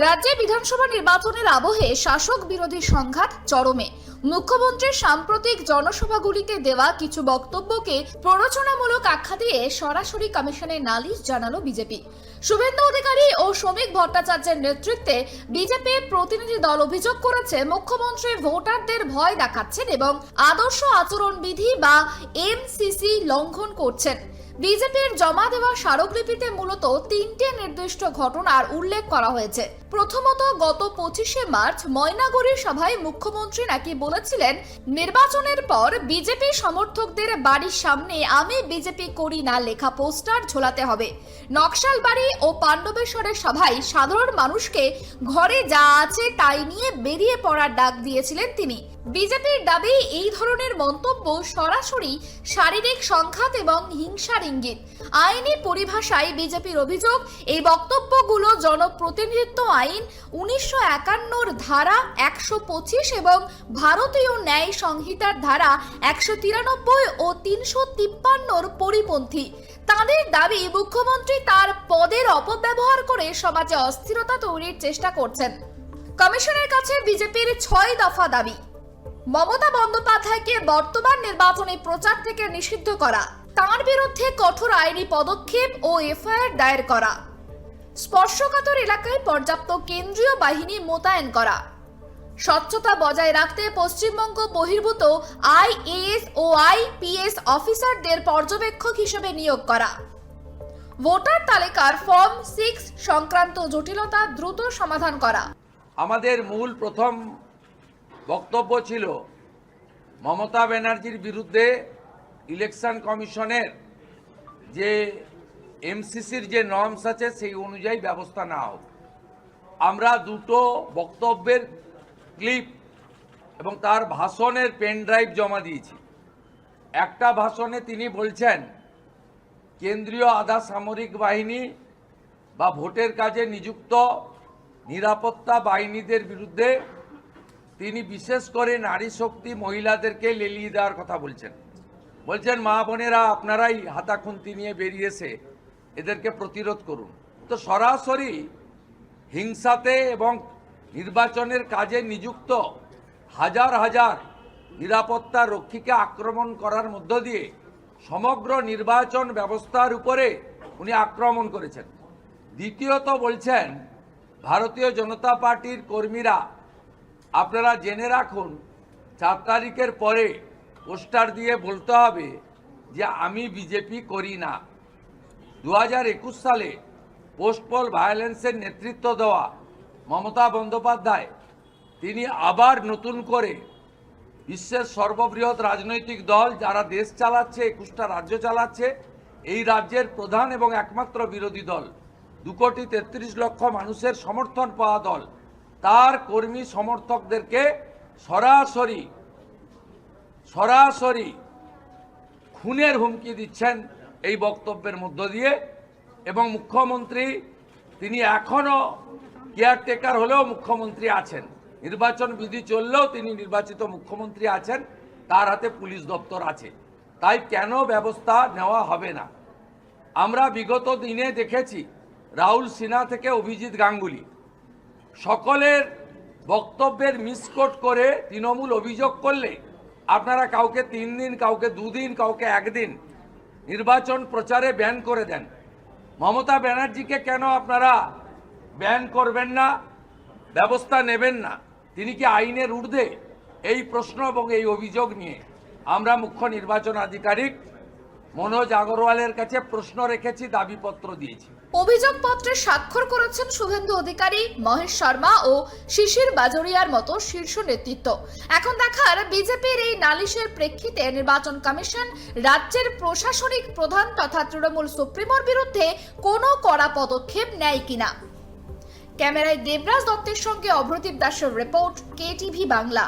রাজ্যে বিধানসভা নির্বাচনের আবহে শাসক বিরোধী সংঘাত চরমে। মুখ্যমন্ত্রীর সাম্প্রতিক জনসভাগুলিতে দেওয়া কিছু বক্তব্যকে প্ররোচনামূলক আখ্যা দিয়ে সরাসরি কমিশনে নালিশ জানালো বিজেপি। শুভেন্দু অধিকারী ও শ্রমিক ভট্টাচার্যের নেতৃত্বে বিজেপির প্রতিনিধি দল অভিযোগ করেছে, মুখ্যমন্ত্রী ভোটারদের ভয় দেখাচ্ছেন এবং আদর্শ আচরণবিধি বা এমসিসি লঙ্ঘন করছেন। বিজেপির জমা দেওয়া স্মারকলিপিতে মূলত তিনটে নির্দিষ্ট ঘটনার উল্লেখ করা হয়েছে। প্রথমত, গত 25শে মার্চ ময়নাগুড়ির সভায় মুখ্যমন্ত্রী নাকি বলেছিলেন, নির্বাচনের পর বিজেপি সমর্থকদের বাড়ির সামনে আমি বিজেপি করি না লেখা পোস্টার ঝোলাতে হবে। নকশালবাড়ি ও পাণ্ডবেশ্বরের সভায় সাধারণ মানুষকে ঘরে যা আছে তাই নিয়ে বেরিয়ে পড়ার ডাক দিয়েছিলেন তিনি। বিজেপির দাবি, এই ধরনের মন্তব্য সরাসরি শারীরিক সংঘাত এবং হিংসার ইঙ্গিত। আইনি পরিভাষায় বিজেপির অভিযোগ, এই বক্তব্যগুলো জনপ্রতিনিধিত্ব আইন 1951 ধারা 125 এবং ভারতীয় ন্যায় সংহিতার ধারা 193 ও 353 পরিপন্থী। তাদের দাবি, মুখ্যমন্ত্রী তার পদের অপব্যবহার করে সমাজে অস্থিরতা তৈরির চেষ্টা করছেন। কমিশনের কাছে বিজেপির 6 দফা দাবি। মমতা বন্দ্যোপাধ্যায়কে বর্তমান নির্বাচনী প্রচার থেকে নিষিদ্ধ করা, তার বিরুদ্ধে কঠোর আইনি পদক্ষেপ ও এফআইআর দায়ের করা, স্পর্শকাতর এলাকায় পর্যাপ্ত কেন্দ্রীয় বাহিনী মোতায়েন করা, স্বচ্ছতা বজায় রাখতে পশ্চিমবঙ্গ বহির্ভূত আইএএস ও আইপিএস অফিসারদের পর্যবেক্ষক হিসেবে নিয়োগ করা, ভোটার তালিকার ফর্ম 6 সংক্রান্ত জটিলতা দ্রুত সমাধান করা। আমাদের মূল প্রথম বক্তব্য ছিল মমতা ব্যানার্জির বিরুদ্ধে ইলেকশন কমিশনের যে এমসিসির যে নর্মস আছে সেই অনুযায়ী ব্যবস্থা নেওয়া হোক। আমরা দুটো বক্তব্যের ক্লিপ এবং তার ভাষণের পেন ড্রাইভ জমা দিয়েছি। একটা ভাষণে তিনি বলছেন, কেন্দ্রীয় আধা সামরিক বাহিনী বা ভোটের কাজে নিযুক্ত নিরাপত্তা বাহিনীদের বিরুদ্ধে তিনি বিশেষ করে নারী শক্তি মহিলাদেরকে লেলিয়ে দেওয়ার কথা বলছেন মা বোনেরা আপনারাই হাতাখুন্তি নিয়ে বেরিয়েছে এদেরকে প্রতিরোধ করুন। তো সরাসরি হিংসাতে এবং নির্বাচনের কাজে নিযুক্ত হাজার হাজার নিরাপত্তা রক্ষীকে আক্রমণ করার মধ্য দিয়ে সমগ্র নির্বাচন ব্যবস্থার উপরে উনি আক্রমণ করেছেন। দ্বিতীয়ত বলছেন, ভারতীয় জনতা পার্টির কর্মীরা আপনারা জেনে রাখুন, 4 তারিখের পরে পোস্টার দিয়ে বলতে হবে যে আমি বিজেপি করি না। 2021 সালে পোস্ট পোল ভায়োলেন্সের নেতৃত্ব দেওয়া মমতা বন্দ্যোপাধ্যায় তিনি আবার নতুন করে বিশ্বের সর্ববৃহৎ রাজনৈতিক দল যারা দেশ চালাচ্ছে, 21টা রাজ্য চালাচ্ছে, এই রাজ্যের প্রধান এবং একমাত্র বিরোধী দল, 2,33,00,000 মানুষের সমর্থন পাওয়া দল, তার কর্মী সমর্থকদেরকে সরাসরি খুনের হুমকি দিচ্ছেন এই বক্তব্যের মধ্য দিয়ে। এবং মুখ্যমন্ত্রী তিনি এখনো কেয়ারটেকার হলেও মুখ্যমন্ত্রী আছেন, নির্বাচন বিধি চললেও তিনি নির্বাচিত মুখ্যমন্ত্রী আছেন, তার হাতে পুলিশ দপ্তর আছে, তাই কেন ব্যবস্থা নেওয়া হবে না? আমরা বিগত দিনে দেখেছি, রাহুল সিনহা থেকে অভিজিৎ গাঙ্গুলি সকলের বক্তব্যের মিসকোট করে তৃণমূল অভিযোগ করলে আপনারা কাউকে 3 দিন, কাউকে 2 দিন, কাউকে 1 দিন নির্বাচন প্রচারে ব্যান করে দেন। মমতা ব্যানার্জিকে কেন আপনারা ব্যান করবেন না, ব্যবস্থা নেবেন না? তিনি কি আইনের ঊর্ধ্বে? এই প্রশ্ন এবং এই অভিযোগ নিয়ে আমরা মুখ্য নির্বাচন আধিকারিক মনোজ আগরওয়ালের কাছে প্রশ্ন রেখেছি, দাবিপত্র দিয়েছি। অভিযোগপত্রে স্বাক্ষর করেছেন শুভেন্দু অধিকারী, মহেশ শর্মা ও শিশির বাজোরিয়ার মতো শীর্ষ নেতৃত্ব। এখন দেখার, বিজেপির এই নালিশের প্রেক্ষিতে নির্বাচন কমিশন রাজ্যের প্রশাসনিক প্রধান তথা তৃণমূল সুপ্রিমোর বিরুদ্ধে কোনো কড়া পদক্ষেপ নেয় কিনা। ক্যামেরায় দেবরাজ দত্তের সঙ্গে অভ্রদীপ দাসের রিপোর্ট, KTV বাংলা।